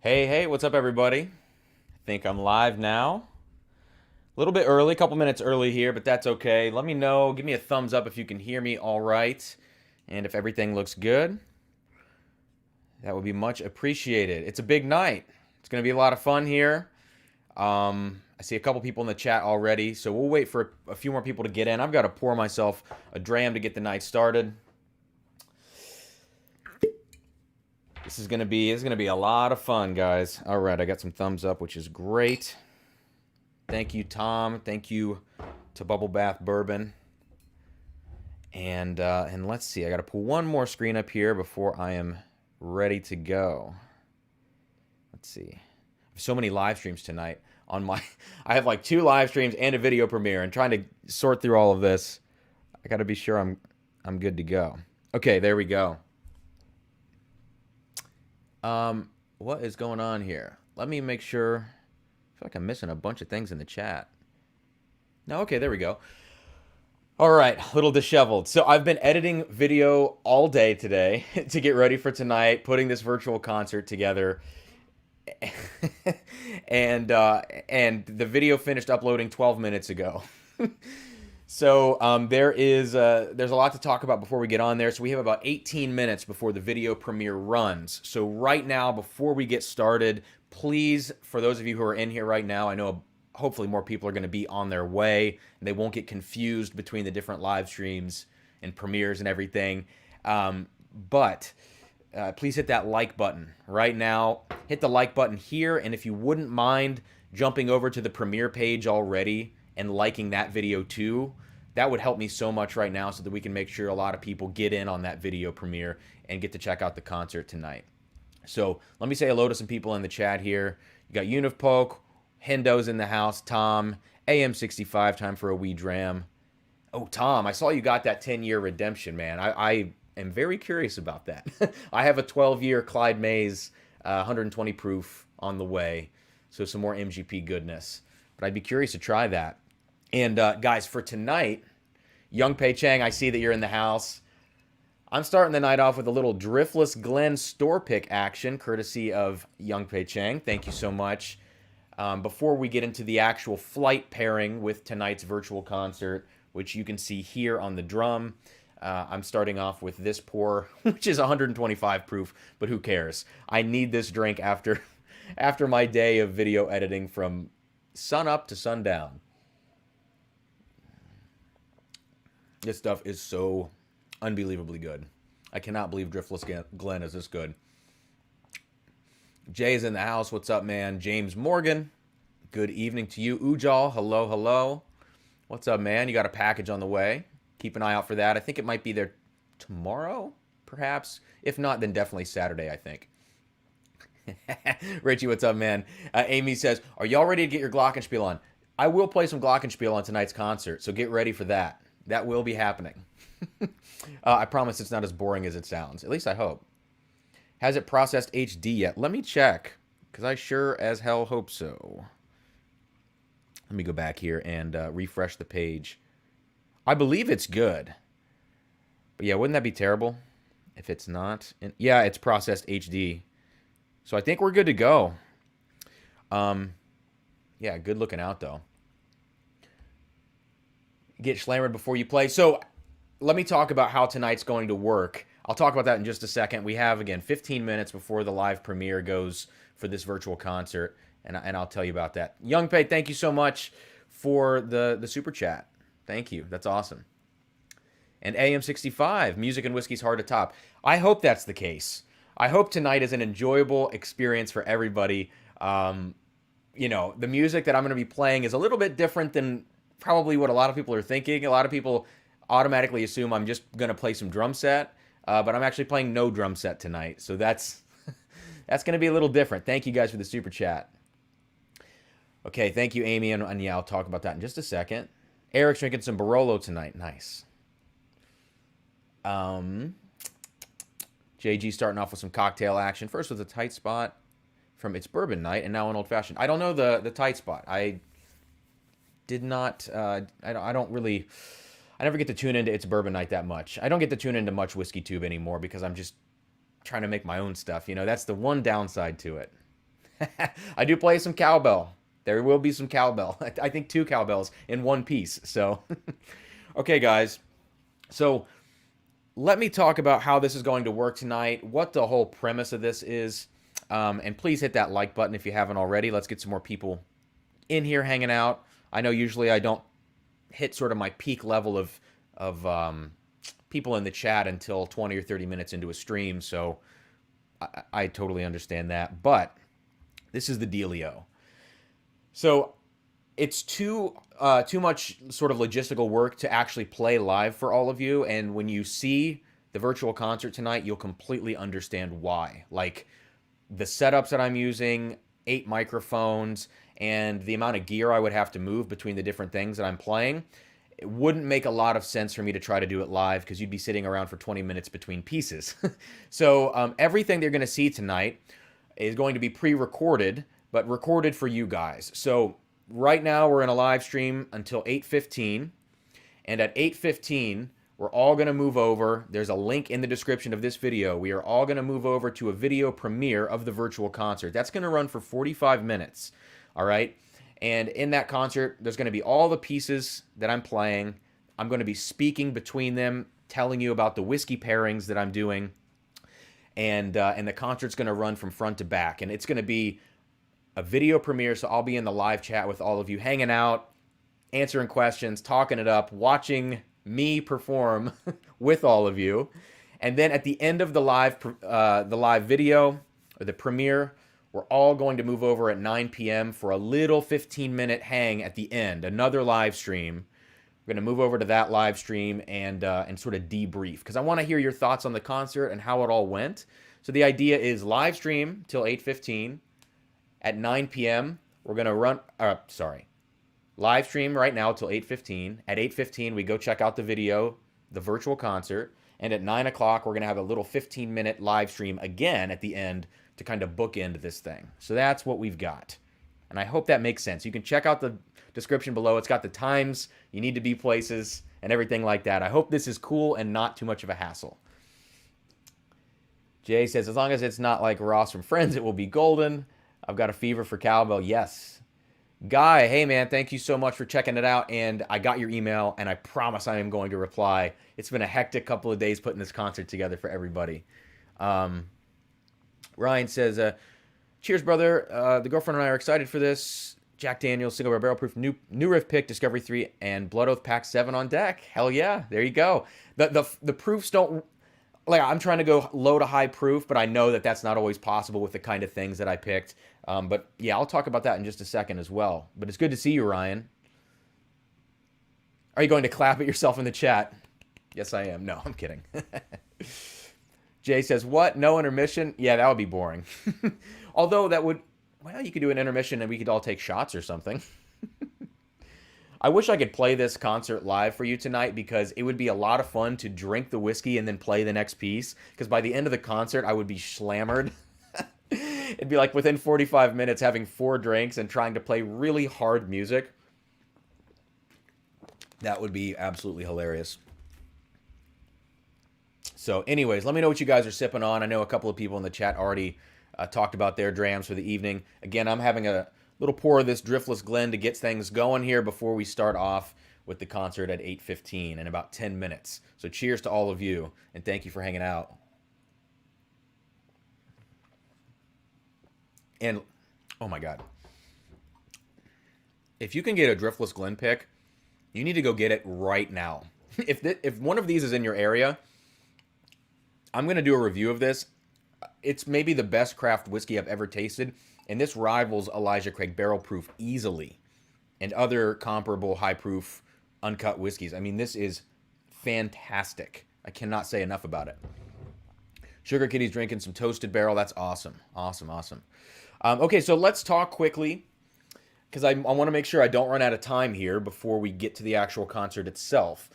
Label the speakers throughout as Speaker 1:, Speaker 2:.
Speaker 1: Hey, hey, what's up, everybody? I think I'm live now. A little bit early, a couple minutes early here, but that's okay. Let me know, give me a thumbs up if you can hear me all right, and if everything looks good. That would be much appreciated. It's a big night. It's going to be a lot of fun here. I see a couple people in the chat already, so we'll wait for a few more people to get in. I've got to pour myself a dram to get the night started. This is gonna be a lot of fun, guys. All right, I got some thumbs up, which is great. Thank you, Tom. Thank you to Bubble Bath Bourbon. And let's see. I got to pull one more screen up here before I am ready to go. Let's see. I have so many live streams tonight on my. I have like 2 live streams and a video premiere, and trying to sort through all of this. I got to be sure I'm good to go. Okay, there we go. What is going on here? Let me make sure. I feel like I'm missing a bunch of things in the chat. No, okay, there we go. All right, a little disheveled. So I've been editing video all day today to get ready for tonight, putting this virtual concert together. and the video finished uploading 12 minutes ago. So there's a lot to talk about before we get on there. So we have about 18 minutes before the video premiere runs. So right now, before we get started, please, for those of you who are in here right now, I know hopefully more people are going to be on their way. And they won't get confused between the different live streams and premieres and everything. But please hit that like button right now. Hit the like button here. And if you wouldn't mind jumping over to the premiere page already and liking that video too, that would help me so much right now so that we can make sure a lot of people get in on that video premiere and get to check out the concert tonight. So let me say hello to some people in the chat here. You got Univpoke, Hendo's in the house, Tom, AM65, time for a wee dram. Oh, Tom, I saw you got that 10-year redemption, man. I am very curious about that. I have a 12-year Clyde Mays 120 proof on the way, so some more MGP goodness. But I'd be curious to try that. And guys, for tonight, Young Pei Chang, I see that you're in the house. I'm starting the night off with a little Driftless Glen store pick action, courtesy of Young Pei Chang. Thank you so much. Before we get into the actual flight pairing with tonight's virtual concert, which you can see here on the drum, I'm starting off with this pour, which is 125 proof, but who cares? I need this drink after my day of video editing from sun up to sundown. This stuff is so unbelievably good. I cannot believe Driftless Glen is this good. Jay's in the house. What's up, man? James Morgan, good evening to you. Ujal, hello, hello. What's up, man? You got a package on the way. Keep an eye out for that. I think it might be there tomorrow, perhaps. If not, then definitely Saturday, I think. Richie, what's up, man? Amy says, are y'all ready to get your Glockenspiel on? I will play some Glockenspiel on tonight's concert, so get ready for that. That will be happening. I promise it's not as boring as it sounds. At least I hope. Has it processed HD yet? Let me check, because I sure as hell hope so. Let me go back here and refresh the page. I believe it's good. But yeah, wouldn't that be terrible if it's not? Yeah, it's processed HD. So I think we're good to go. Yeah, good looking out, though. Get slammered before you play. So let me talk about how tonight's going to work. I'll talk about that in just a second. We have, again, 15 minutes before the live premiere goes for this virtual concert, and I'll tell you about that. Young Pei, thank you so much for the super chat. Thank you. That's awesome. And AM65, music and whiskey's hard to top. I hope that's the case. I hope tonight is an enjoyable experience for everybody. You know, the music that I'm going to be playing is a little bit different than probably what a lot of people are thinking. A lot of people automatically assume I'm just going to play some drum set, but I'm actually playing no drum set tonight. So that's going to be a little different. Thank you guys for the super chat. Okay, thank you, Amy, and yeah, I'll talk about that in just a second. Eric's drinking some Barolo tonight. Nice. JG starting off with some cocktail action. First with a tight spot from It's Bourbon Night, and now an Old Fashioned. I don't know the tight spot. I did not, I never get to tune into It's Bourbon Night that much. I don't get to tune into much Whiskey Tube anymore because I'm just trying to make my own stuff. You know, that's the one downside to it. I do play some cowbell. There will be some cowbell. I think 2 cowbells in one piece. So, okay, guys. So, let me talk about how this is going to work tonight, what the whole premise of this is. And please hit that like button if you haven't already. Let's get some more people in here hanging out. I know usually I don't hit sort of my peak level of people in the chat until 20 or 30 minutes into a stream, so I totally understand that. But this is the dealio. So it's too much sort of logistical work to actually play live for all of you, and when you see the virtual concert tonight, you'll completely understand why. Like the setups that I'm using, 8 microphones, and the amount of gear I would have to move between the different things that I'm playing, it wouldn't make a lot of sense for me to try to do it live because you'd be sitting around for 20 minutes between pieces. So everything they're going to see tonight is going to be pre-recorded, but recorded for you guys. So right now we're in a live stream until 8:15, and at 8:15 we're all going to move over. There's a link in the description of this video. We are all going to move over to a video premiere of the virtual concert. That's going to run for 45 minutes. All right. And in that concert, there's going to be all the pieces that I'm playing. I'm going to be speaking between them, telling you about the whiskey pairings that I'm doing. And the concert's going to run from front to back. And it's going to be a video premiere, so I'll be in the live chat with all of you, hanging out, answering questions, talking it up, watching me perform with all of you. And then at the end of the live video, or the premiere, we're all going to move over at 9 p.m. for a little 15-minute hang at the end, another live stream. We're going to move over to that live stream and sort of debrief, because I want to hear your thoughts on the concert and how it all went. So the idea is live stream till 8:15. At 9 p.m., we're going to run, live stream right now till 8:15. At 8:15, we go check out the video, the virtual concert. And at 9 o'clock, we're going to have a little 15-minute live stream again at the end to kind of bookend this thing. So that's what we've got. And I hope that makes sense. You can check out the description below. It's got the times you need to be places and everything like that. I hope this is cool and not too much of a hassle. Jay says, as long as it's not like Ross from Friends, it will be golden. I've got a fever for cowbell. Yes. Guy, hey man, thank you so much for checking it out. And I got your email, and I promise I am going to reply. It's been a hectic couple of days putting this concert together for everybody. Ryan says, cheers, brother. The girlfriend and I are excited for this. Jack Daniels, Single Barrel Proof, new Riff Pick, Discovery 3, and Blood Oath Pack 7 on deck. Hell yeah. There you go. The proofs don't... Like, I'm trying to go low to high proof, but I know that that's not always possible with the kind of things that I picked. But yeah, I'll talk about that in just a second as well. But it's good to see you, Ryan. Are you going to clap at yourself in the chat? Yes, I am. No, I'm kidding. Jay says, what? No intermission? Yeah, that would be boring. Although that would... Well, you could do an intermission and we could all take shots or something. I wish I could play this concert live for you tonight, because it would be a lot of fun to drink the whiskey and then play the next piece. Because by the end of the concert, I would be slammered. It'd be like within 45 minutes having 4 drinks and trying to play really hard music. That would be absolutely hilarious. So anyways, let me know what you guys are sipping on. I know a couple of people in the chat already talked about their drams for the evening. Again, I'm having a little pour of this Driftless Glen to get things going here before we start off with the concert at 8:15 in about 10 minutes. So cheers to all of you, and thank you for hanging out. And, oh my God. If you can get a Driftless Glen pick, you need to go get it right now. If one of these is in your area, I'm going to do a review of this. It's maybe the best craft whiskey I've ever tasted, and this rivals Elijah Craig Barrel Proof easily, and other comparable high proof uncut whiskeys. I mean, this is fantastic. I cannot say enough about it. Sugar Kitty's drinking some Toasted Barrel. That's awesome. Awesome, awesome. Okay, so let's talk quickly, because I want to make sure I don't run out of time here before we get to the actual concert itself.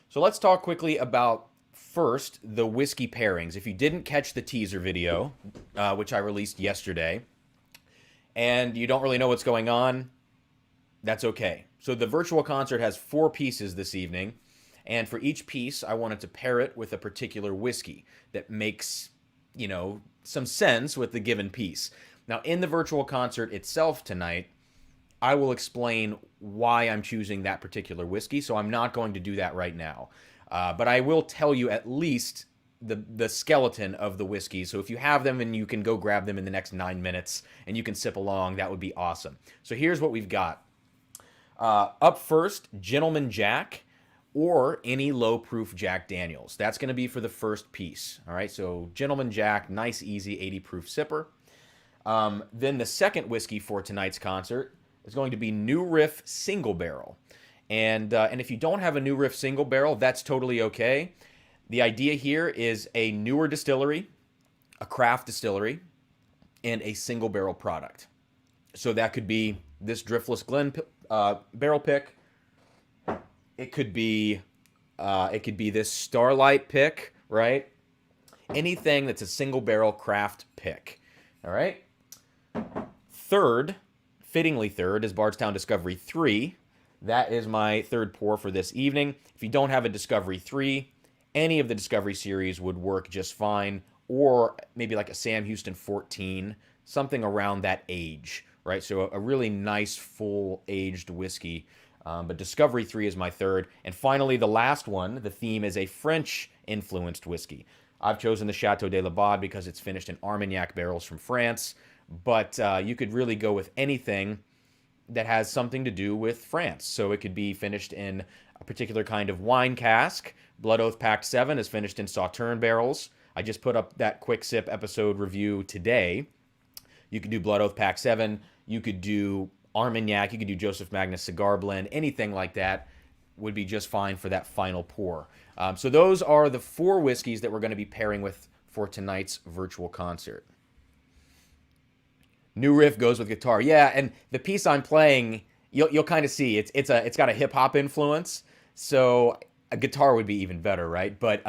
Speaker 1: So let's talk quickly about, first, the whiskey pairings. If you didn't catch the teaser video, which I released yesterday, and you don't really know what's going on, that's okay. So the virtual concert has 4 pieces this evening, and for each piece, I wanted to pair it with a particular whiskey that makes, you know, some sense with the given piece. Now, in the virtual concert itself tonight, I will explain why I'm choosing that particular whiskey, so I'm not going to do that right now. But I will tell you at least the skeleton of the whiskey. So if you have them and you can go grab them in the next 9 minutes and you can sip along, that would be awesome. So here's what we've got. Up first, Gentleman Jack or any low-proof Jack Daniels. That's going to be for the first piece. All right, so Gentleman Jack, nice, easy, 80-proof sipper. Then the second whiskey for tonight's concert is going to be New Riff Single Barrel. And if you don't have a New Riff Single Barrel, that's totally okay. The idea here is a newer distillery, a craft distillery, and a single barrel product. So that could be this Driftless Glen barrel pick. It could be this Starlight pick, right? Anything that's a single barrel craft pick. All right. Third, fittingly third, is Bardstown Discovery 3. That is my third pour for this evening. If you don't have a Discovery 3, any of the Discovery series would work just fine, or maybe like a Sam Houston 14, something around that age, right? So a really nice, full-aged whiskey. But Discovery 3 is my third. And finally, the last one, the theme is a French-influenced whiskey. I've chosen the Chateau de la Bade because it's finished in Armagnac barrels from France, but you could really go with anything that has something to do with France. So it could be finished in a particular kind of wine cask. Blood Oath Pact 7 is finished in Sauterne barrels. I just put up that quick sip episode review today. You could do Blood Oath Pact 7. You could do Armagnac. You could do Joseph Magnus Cigar Blend. Anything like that would be just fine for that final pour. So those are the 4 whiskeys that we're going to be pairing with for tonight's virtual concert. New riff goes with guitar. Yeah, and the piece I'm playing, you'll kind of see it's got a hip hop influence. So a guitar would be even better, right? But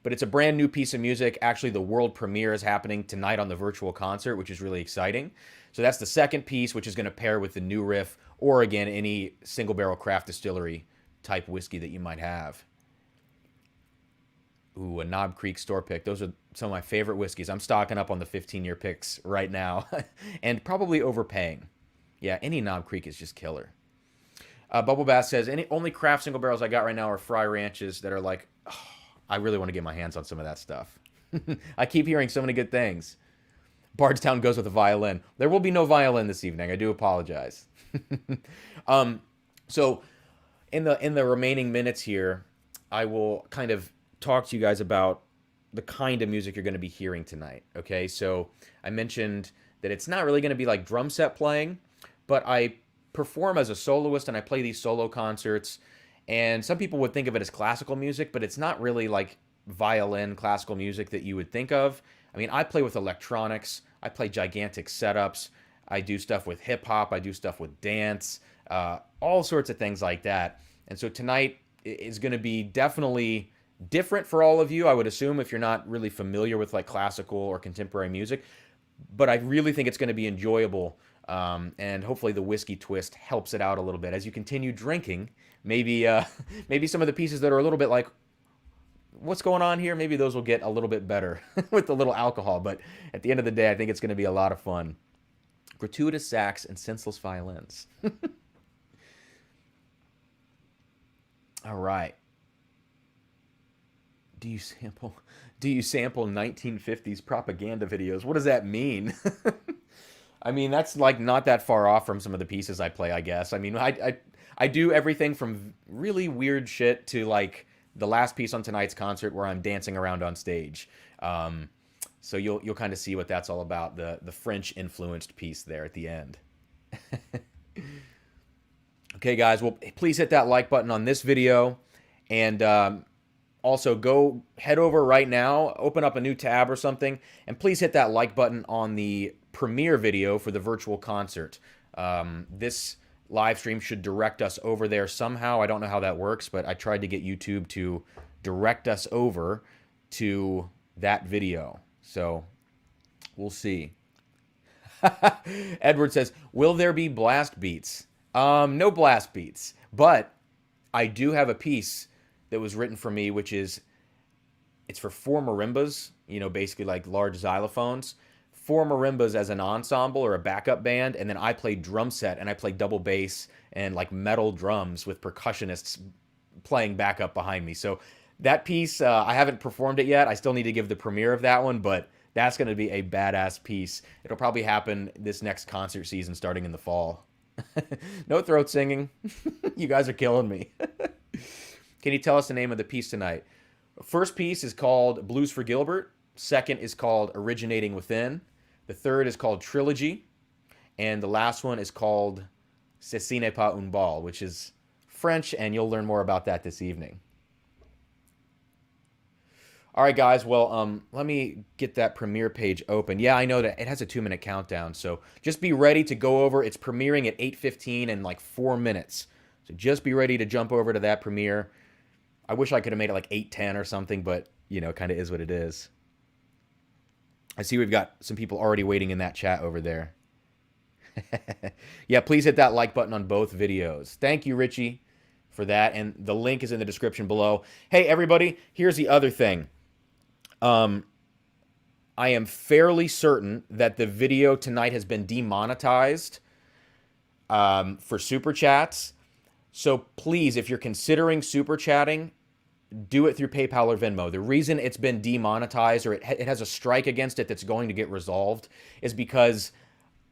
Speaker 1: it's a brand new piece of music. Actually, the world premiere is happening tonight on the virtual concert, which is really exciting. So that's the second piece, which is going to pair with the new riff, or again, any single barrel craft distillery type whiskey that you might have. Ooh, a Knob Creek store pick. Those are some of my favorite whiskeys. I'm stocking up on the 15-year picks right now and probably overpaying. Yeah, any Knob Creek is just killer. Bubble Bass says, only craft single barrels I got right now are Fry Ranches that are like, oh, I really want to get my hands on some of that stuff. I keep hearing so many good things. Bardstown goes with a violin. There will be no violin this evening. I do apologize. So in the remaining minutes here, I will kind of talk to you guys about the kind of music you're going to be hearing tonight. Okay, so I mentioned that it's not really going to be like drum set playing, but I perform as a soloist and I play these solo concerts, and some people would think of it as classical music, but it's not really like violin classical music that you would think of. I mean, I play with electronics, I play gigantic setups, I do stuff with hip hop, I do stuff with dance, all sorts of things like that. And so tonight is going to be definitely different for all of you, I would assume, if you're not really familiar with like classical or contemporary music. But I really think it's going to be enjoyable, and hopefully the whiskey twist helps it out a little bit as you continue drinking. Maybe some of the pieces that are a little bit like, what's going on here? Maybe those will get a little bit better with a little alcohol. But at the end of the day, I think it's going to be a lot of fun. Gratuitous sax and senseless violins. All right. Do you sample 1950s propaganda videos? What does that mean? I mean, that's like not that far off from some of the pieces I play, I guess. I mean, I do everything from really weird shit to like the last piece on tonight's concert where I'm dancing around on stage. So you'll kind of see what that's all about, the French influenced piece there at the end. Okay, guys, well, please hit that like button on this video, and also go head over right now, open up a new tab or something, and please hit that like button on the premiere video for the virtual concert. This live stream should direct us over there somehow. I don't know how that works, but I tried to get YouTube to direct us over to that video. So we'll see. Edward says, will there be blast beats? No blast beats, but I do have a piece that was written for me, which is, it's for 4 marimbas, basically like large xylophones, 4 marimbas as an ensemble or a backup band, and then I play drum set, and I play double bass and like metal drums with percussionists playing backup behind me. So that piece, I haven't performed it yet. I still need to give the premiere of that one, but that's going to be a badass piece. It'll probably happen this next concert season starting in the fall. No throat singing. You guys are killing me. Can you tell us the name of the piece tonight? First piece is called Blues for Gilbert. Second is called Originating Within. The third is called Trilogy. And the last one is called Ceci n'est pas une balle, which is French, and you'll learn more about that this evening. All right, guys. Well, let me get that premiere page open. Yeah, I know that it has a 2-minute countdown, so just be ready to go over. It's premiering at 8:15 in like 4 minutes. So just be ready to jump over to that premiere. I wish I could have made it like 8:10 or something, but, you know, kind of is what it is. I see we've got some people already waiting in that chat over there. Yeah, please hit that like button on both videos. Thank you, Richie, for that. And the link is in the description below. Hey, everybody, here's the other thing. I am fairly certain that the video tonight has been demonetized for super chats. So please, if you're considering super chatting, do it through PayPal or Venmo. The reason it's been demonetized, or it has a strike against it that's going to get resolved, is because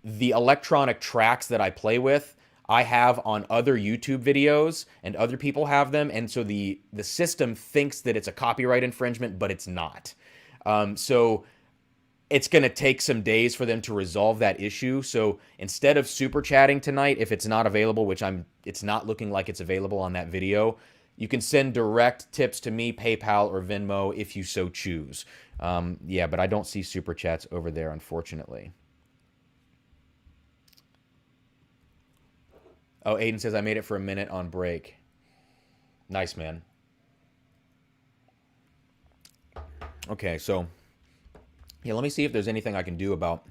Speaker 1: the electronic tracks that I play with, I have on other YouTube videos, and other people have them, and so the system thinks that it's a copyright infringement, but it's not. So it's going to take some days for them to resolve that issue. So instead of super chatting tonight, if it's not available, which it's not looking like it's available on that video, you can send direct tips to me, PayPal or Venmo, if you so choose. Yeah, but I don't see super chats over there, unfortunately. Oh, Aiden says, I made it for a minute on break. Nice, man. Okay, so, yeah, let me see if there's anything I can do about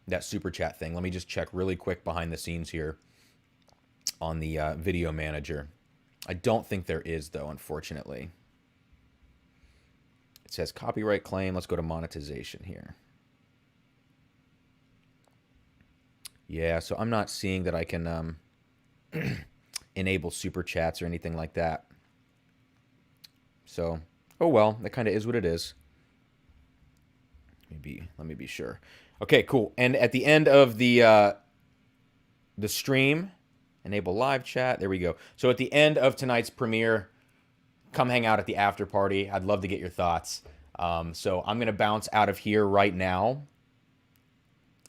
Speaker 1: that super chat thing. Let me just check really quick behind the scenes here on the video manager. I don't think there is, though, unfortunately. It says copyright claim. Let's go to monetization here. Yeah, so I'm not seeing that I can enable super chats or anything like that. So, oh well, that kind of is what it is. Let me be sure. Okay, cool. And at the end of the stream, enable live chat. There we go. So at the end of tonight's premiere, come hang out at the after party. I'd love to get your thoughts. So I'm going to bounce out of here right now.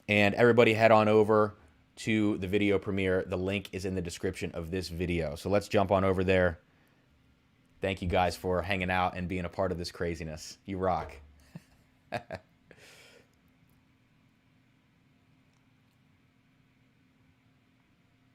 Speaker 1: And everybody head on over to the video premiere. The link is in the description of this video. So let's jump on over there. Thank you guys for hanging out and being a part of this craziness. You rock.